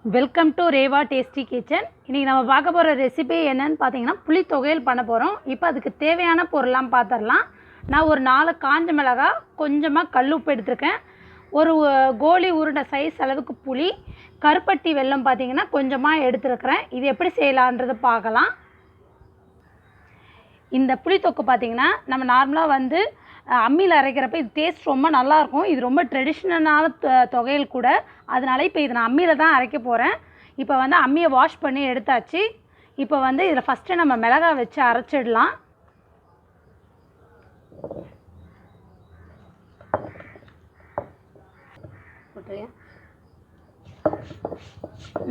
Welcome to Reva tasty kitchen. இன்றைக்கி நம்ம பார்க்க போகிற ரெசிபி என்னன்னு பார்த்தீங்கன்னா புளி தொகையல் பண்ண போகிறோம். இப்போ அதுக்கு தேவையான பொருள்லாம் பார்த்துடலாம். நான் ஒரு 4 காஞ்ச மிளகாய், கொஞ்சமாக கல் உப்பு எடுத்திருக்கேன். ஒரு கோலி உருண்டை சைஸ் அளவுக்கு புளி, கருப்பட்டி வெல்லம் பார்த்திங்கன்னா கொஞ்சமாக எடுத்துருக்கிறேன். இது எப்படி செய்யலான்றதை பார்க்கலாம். இந்த புளி தொக்கு பார்த்திங்கன்னா நம்ம நார்மலாக அம்மியில் அரைக்கிறப்ப இது டேஸ்ட் ரொம்ப நல்லாயிருக்கும். இது ரொம்ப ட்ரெடிஷ்னலான தொகையல் கூட. அதனால இப்போ இதை நான் அம்மியில் தான் அரைக்க போகிறேன். இப்போ அம்மியை வாஷ் பண்ணி எடுத்தாச்சு. இப்போ இதில் ஃபஸ்ட்டு நம்ம மிளகாய் வச்சு அரைச்சிடலாம்.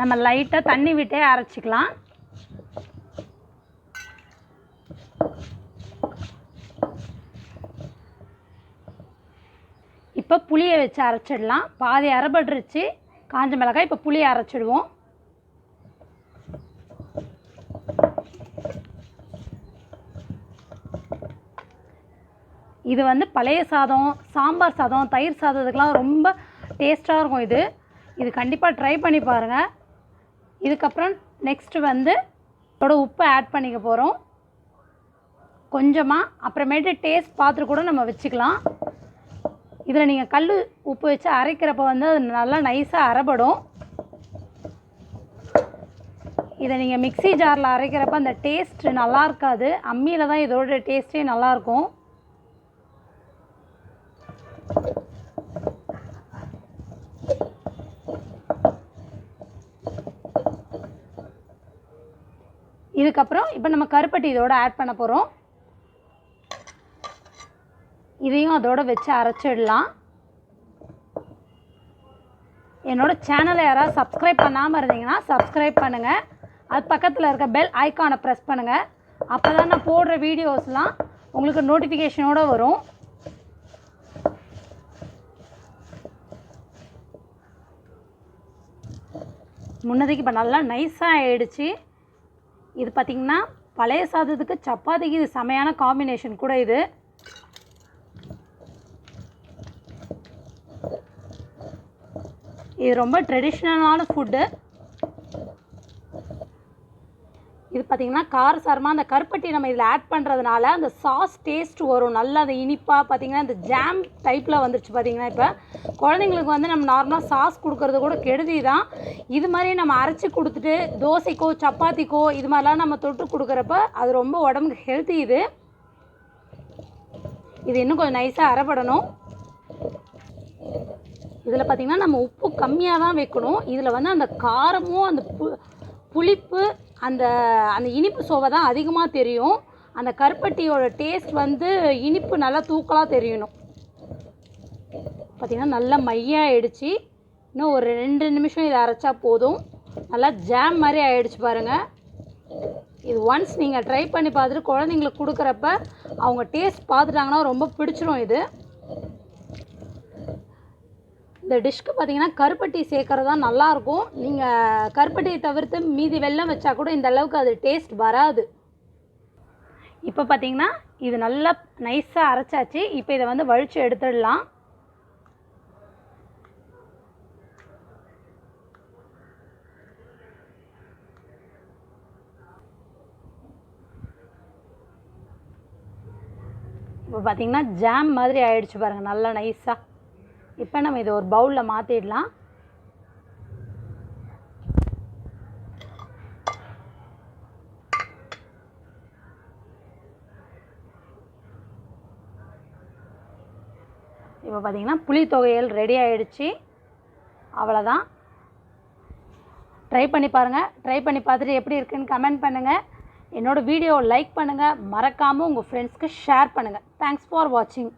நம்ம லைட்டாக தண்ணி விட்டே அரைச்சிக்கலாம். இப்போ புளியை வச்சு அரைச்சிடலாம். பாதி அரைபட்டுருச்சு காஞ்ச மிளகாய். இப்போ புளியை அரைச்சிடுவோம். இது பழைய சாதம், சாம்பார் சாதம், தயிர் சாதத்துக்கெலாம் ரொம்ப டேஸ்ட்டாக இருக்கும். இது கண்டிப்பாக ட்ரை பண்ணி பாருங்கள். இதுக்கப்புறம் நெக்ஸ்ட்டு இதோட உப்பு ஆட் பண்ணிக்க போகிறோம் கொஞ்சமாக. அப்புறமேட்டு டேஸ்ட் பார்த்துட்டு கூட நம்ம வச்சுக்கலாம். இதில் நீங்கள் கல் உப்பு வச்சு அரைக்கிறப்ப அது நல்லா நைஸாக அரைபடும். இதை நீங்கள் மிக்ஸி ஜாரில் அரைக்கிறப்ப அந்த டேஸ்ட் நல்லா இருக்காது. அம்மியில் தான் இதோட டேஸ்ட்டே நல்லாயிருக்கும். இதுக்கப்புறம் இப்போ நம்ம கருப்பட்டி இதோட ஆட் பண்ண போகிறோம். இதையும் அதோடு வச்சு அரைச்சிடலாம். என்னோடய சேனலை யாராவது சப்ஸ்கிரைப் பண்ணாமல் இருந்தீங்கன்னா சப்ஸ்கிரைப் பண்ணுங்கள். அது பக்கத்தில் இருக்க பெல் ஐக்கானை ப்ரெஸ் பண்ணுங்கள். அப்போ தான் நான் போடுற வீடியோஸ்லாம் உங்களுக்கு நோட்டிஃபிகேஷனோடு வரும். முன்னதைக்கு இப்போ நல்லா நைஸாக ஆகிடுச்சு. இது பார்த்திங்கன்னா பழைய சாதத்துக்கு சப்பாத்திக்கு இது செமையான காம்பினேஷன் கூட. இது ரொம்ப ட்ரெடிஷ்னலான ஃபுட்டு. இது பார்த்திங்கன்னா காரசாரமாக அந்த கருப்பட்டி நம்ம இதில் ஆட் பண்ணுறதுனால அந்த சாஸ் டேஸ்ட் வரும். நல்லா அந்த இனிப்பாக பார்த்திங்கன்னா இந்த ஜாம் டைப்பில் வந்துருச்சு. பார்த்திங்கன்னா இப்போ குழந்தைங்களுக்கு நம்ம நார்மலாக சாஸ் கொடுக்கறது கூட கெடுதி தான். இது மாதிரி நம்ம அரைச்சி கொடுத்துட்டு தோசைக்கோ சப்பாத்திக்கோ இது மாதிரிலாம் நம்ம தொட்டு கொடுக்குறப்ப அது ரொம்ப உடம்புக்கு ஹெல்த்தி. இது இன்னும் கொஞ்சம் நைஸாக அரைப்படணும். இதில் பார்த்திங்கன்னா நம்ம உப்பு கம்மியாக தான் வைக்கணும். இதில் அந்த காரமும் அந்த புளிப்பு அந்த அந்த இனிப்பு சுவை தான் அதிகமாக தெரியும். அந்த கருப்பட்டியோட டேஸ்ட் இனிப்பு நல்லா தூக்கலாக தெரியணும். பார்த்திங்கன்னா நல்லா மையாகிடுச்சு. இன்னும் ஒரு 2 நிமிஷம் இதை அரைச்சா போதும். நல்லா ஜாம் மாதிரி ஆகிடுச்சு பாருங்கள். இது ஒன்ஸ் நீங்கள் ட்ரை பண்ணி பார்த்துட்டு குழந்தைங்களுக்கு கொடுக்குறப்ப அவங்க டேஸ்ட் பார்த்துட்டாங்கன்னா ரொம்ப பிடிச்சிரும். இந்த டிஷ்க்கு பார்த்திங்கன்னா கருப்பட்டி சேர்க்குறது தான் நல்லாயிருக்கும். நீங்கள் கருப்பட்டியை தவிர்த்து மீதி வெல்லம் வச்சா கூட இந்த அளவுக்கு அது டேஸ்ட் வராது. இப்போ பார்த்திங்கன்னா இது நல்லா நைஸாக அரைச்சாச்சு. இப்போ இதை வழித்து எடுத்துடலாம். இப்போ பார்த்திங்கன்னா ஜாம் மாதிரி ஆகிடுச்சு பாருங்கள் நல்லா நைஸாக. இப்போ நம்ம இதை ஒரு பவுலில் மாற்றிடலாம். இப்போ பார்த்திங்கன்னா புளி தொகையல் ரெடி ஆகிடுச்சு. அவ்வளோதான். ட்ரை பண்ணி பாருங்கள். ட்ரை பண்ணி பார்த்துட்டு எப்படி இருக்குன்னு கமெண்ட் பண்ணுங்கள். என்னோடய வீடியோவை லைக் பண்ணுங்கள். மறக்காமல் உங்கள் ஃப்ரெண்ட்ஸ்க்கு ஷேர் பண்ணுங்கள். தேங்க்ஸ் ஃபார் வாட்சிங்.